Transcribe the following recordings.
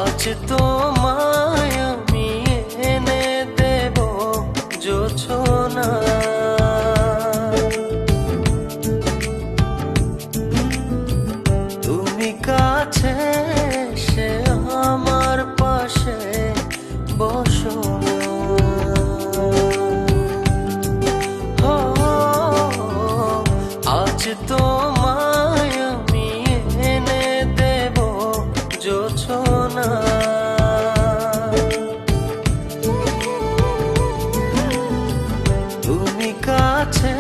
আজ তোমায় আমি এনে দেব জোছনা, তুমি কাছে এসে আমার পাশে বসো না। আজ তোমায় আমি এনে দেব জোছনা, তুমি কাছে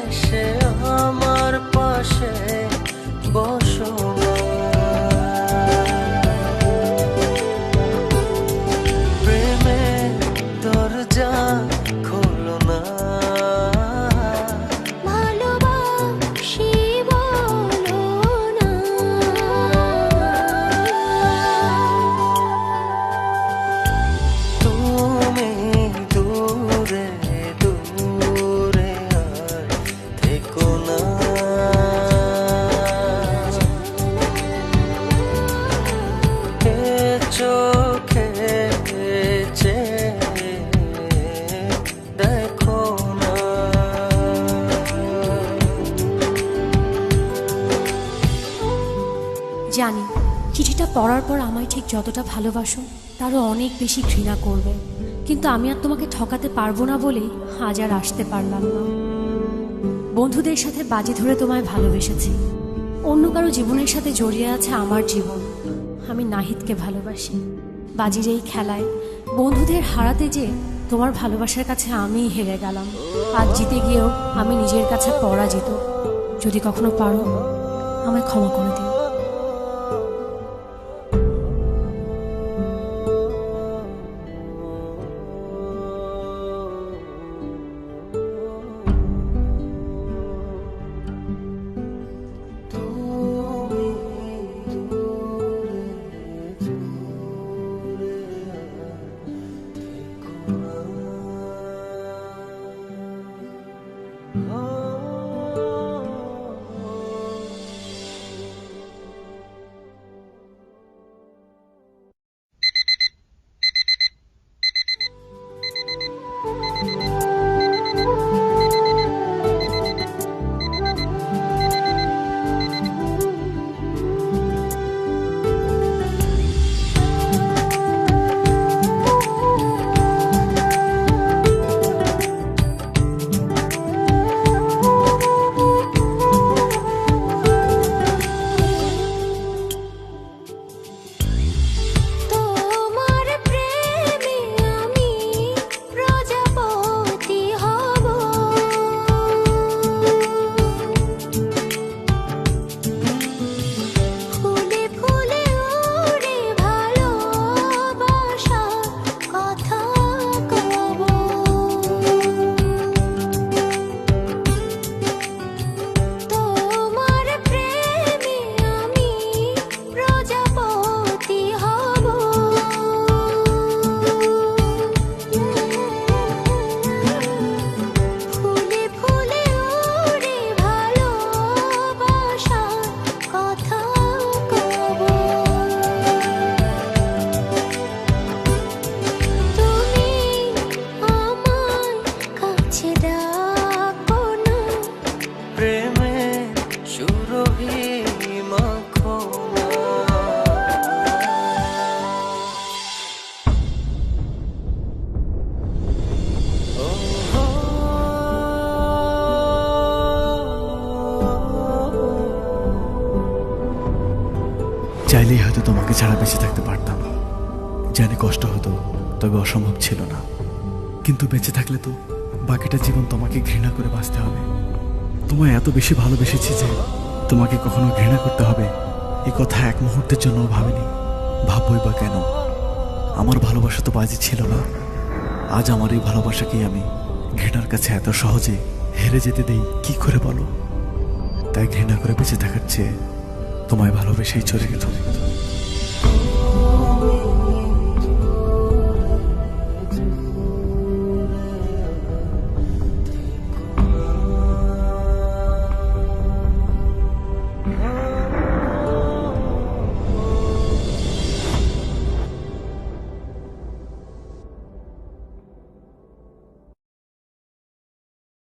এসে আমার পাশে বসো না। প্রেমের দরজা খোলো না, ভালোবাসি বলো না। তুমি দূরে দূরে আর থেকো না। এ চোখে চেয়ে দেখো না। জানি চিঠিটা পড়ার পর আমায় ঠিক যতটা ভালোবাসো তারও অনেক বেশি ঘৃণা করবে, কিন্তু আমি আর তোমাকে ঠকাতে পারবো না বলেই আজ আর আসতে পারলাম না। বন্ধুদের সাথে বাজি ধরে তোমায় ভালোবেসেছি, অন্য কারো জীবনের সাথে জড়িয়ে আছে আমার জীবন। আমি নাহিদকে ভালোবাসি। বাজির এই খেলায় বন্ধুদের হারাতে যে তোমার ভালোবাসার কাছে আমিই হেরে গেলাম। আজ জিতে গিয়েও আমি নিজের কাছে পরাজিত। যদি কখনো পারো আমায় ক্ষমা করে দিও। চাইলেই হয়তো তোমাকে ছাড়া বেঁচে থাকতে পারতাম। জানি কষ্ট হতো, তবে অসম্ভব ছিল না। কিন্তু বেঁচে থাকলে তো বাকিটা জীবন তোমাকে ঘৃণা করে বাঁচতে হবে। তোমায় এত বেশি ভালোবেসেছি যে তোমাকে কখনো ঘৃণা করতে হবে এই কথা এক মুহূর্তের জন্য ভাবিনি। ভাববই বা কেন? আমার ভালোবাসা তো বাজি ছিল না। আজ আমার এই ভালোবাসাকেই আমি ঘৃণার কাছে এত সহজে হেরে যেতে দেই কি করে বলো? তাই ঘৃণা করে বেঁচে থাকার চেয়ে তোমায় ভালোবেসেই চলে গেল।